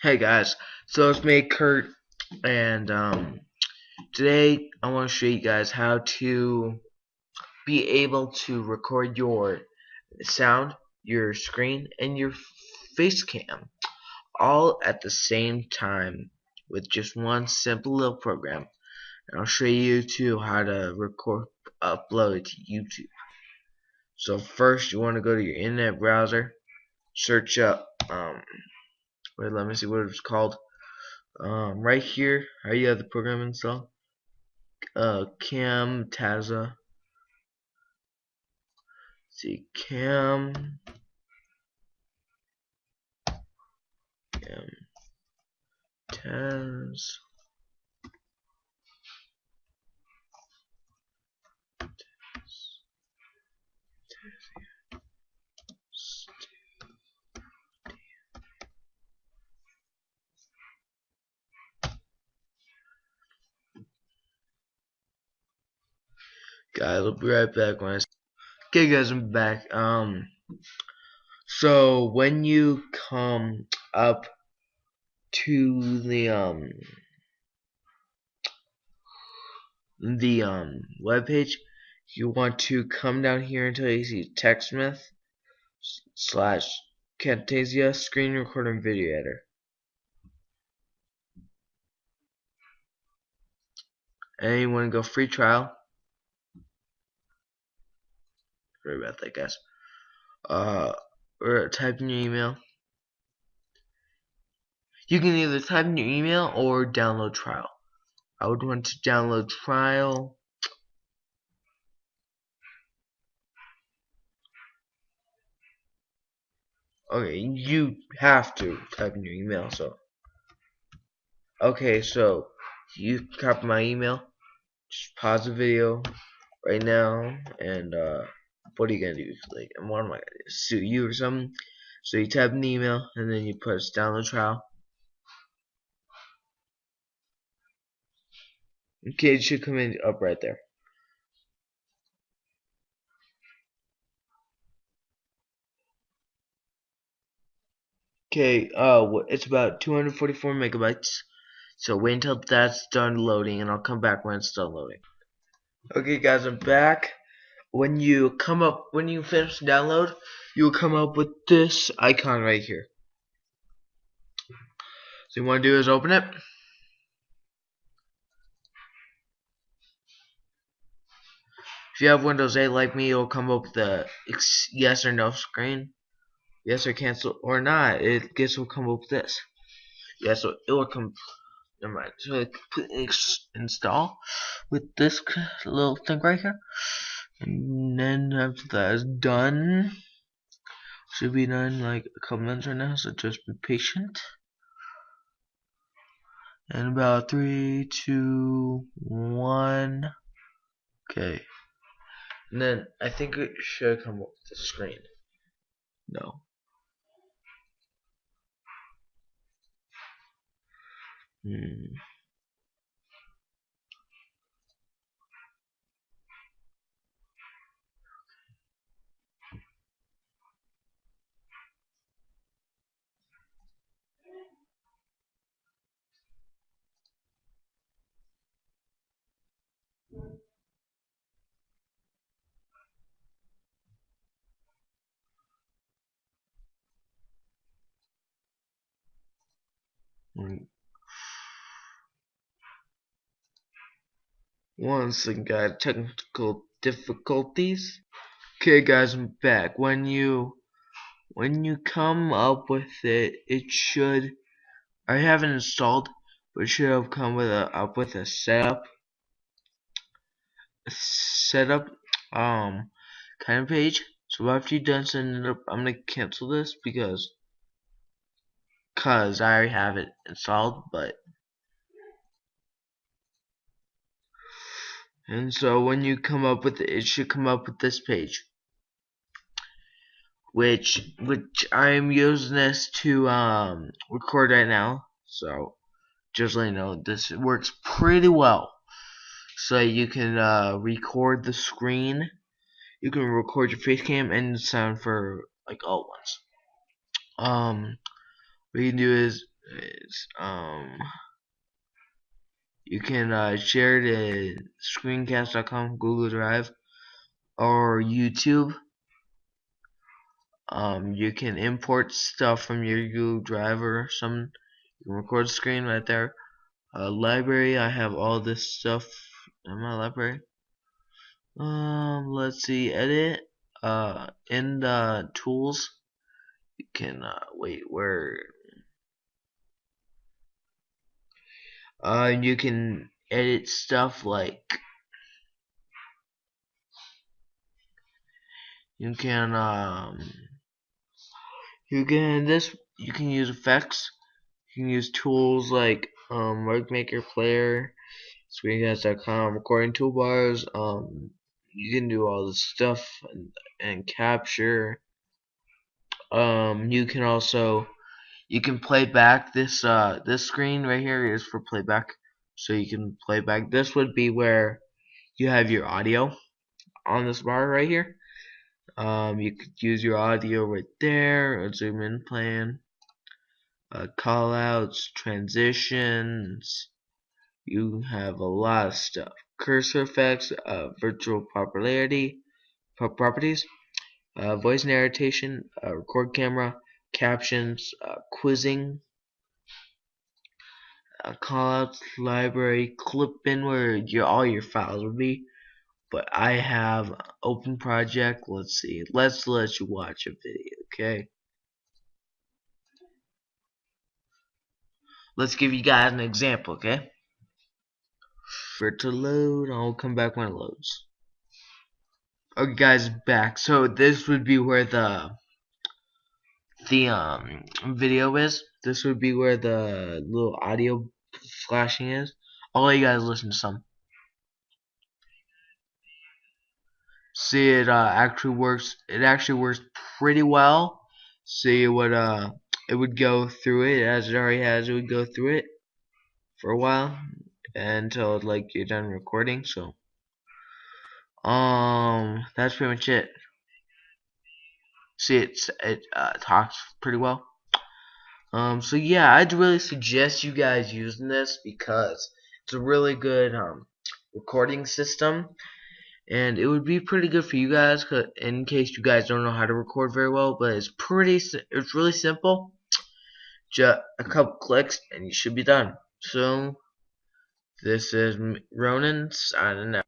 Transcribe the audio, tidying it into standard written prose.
Hey guys, so it's me, Kurt, and today I want to show you guys how to be able to record your sound, your screen, and your face cam all at the same time with just one simple little program. And I'll show you too how to record, upload it to YouTube. So first, you want to go to your internet browser, search up wait, let me see what it's called. Right here, you have the program installed. Camtasia. See, Camtas. Guys, I'll be right back when I. Okay, guys, I'm back. So when you come up to the web page, you want to come down here until you see TechSmith / Camtasia screen recording video editor, and you want to go free trial. Sorry about that, guys. Or type in your email. You can either type in your email or download trial. I would want to download trial. Okay, you have to type in your email. So, okay, so you copy my email. Just pause the video right now, and what are you gonna do? Like, what am I gonna do? Sue you or something? So you type in the email, and then you press download trial. Okay, it should come in up right there. Okay, it's about 244 megabytes. So wait until that's done loading, and I'll come back when it's done loading. Okay, guys, I'm back. When you finish the download, you'll come up with this icon right here. So you want to do is open it. If you have Windows 8 like me, it'll come up with the yes or no screen. Yes or cancel or not. It will come up with this. Yes, so it will come. Never mind. So install with this little thing right here, and then after that is done, should be done like a couple minutes right now. So just be patient. And about 3, 2, 1. Okay. And then I think it should come up with the screen. No. Once again, got technical difficulties. Okay, guys, I'm back. When you come up with it, it should. I haven't installed, but it should have come with a setup kind of page. So after you're done setting it up, I'm gonna cancel this because I already have it installed. And so when you come up with it, it should come up with this page, which I'm using this to record right now. So just let you know, this works pretty well. So you can record the screen, you can record your face cam and sound for like all at once. What you can do is is you can share it at screencast.com, Google Drive, or YouTube. You can import stuff from your Google Drive or some. You can record the screen right there. Library, I have all this stuff in my library. Let's see, edit. In the tools, you can wait where. You can edit stuff like you can you can use effects. You can use tools like Rug Maker Player, Screencast.com, recording toolbars. You can do all this stuff and capture. You can also play back this this screen right here is for playback, so you can play back. This would be where you have your audio on this bar right here. You could use your audio right there, a zoom in plan, callouts, transitions. You have a lot of stuff. Cursor effects, virtual properties, voice narration, record camera, captions, quizzing, callouts, library, clip in where all your files would be. But I have open project. Let's see. Let's let you watch a video, okay? Let's give you guys an example, okay? For it to load, I'll come back when it loads. Okay, guys, back. So this would be where the video is. This would be where the little audio flashing is. I'll let you guys listen to some. See, it actually works. It actually works pretty well. See, it would go through it as it already has. It would go through it for a while until like you're done recording. So that's pretty much it. See, it talks pretty well. So yeah, I'd really suggest you guys using this because it's a really good recording system, and it would be pretty good for you guys in case you guys don't know how to record very well. But it's really simple. Just a couple clicks and you should be done. So this is Ronan signing out.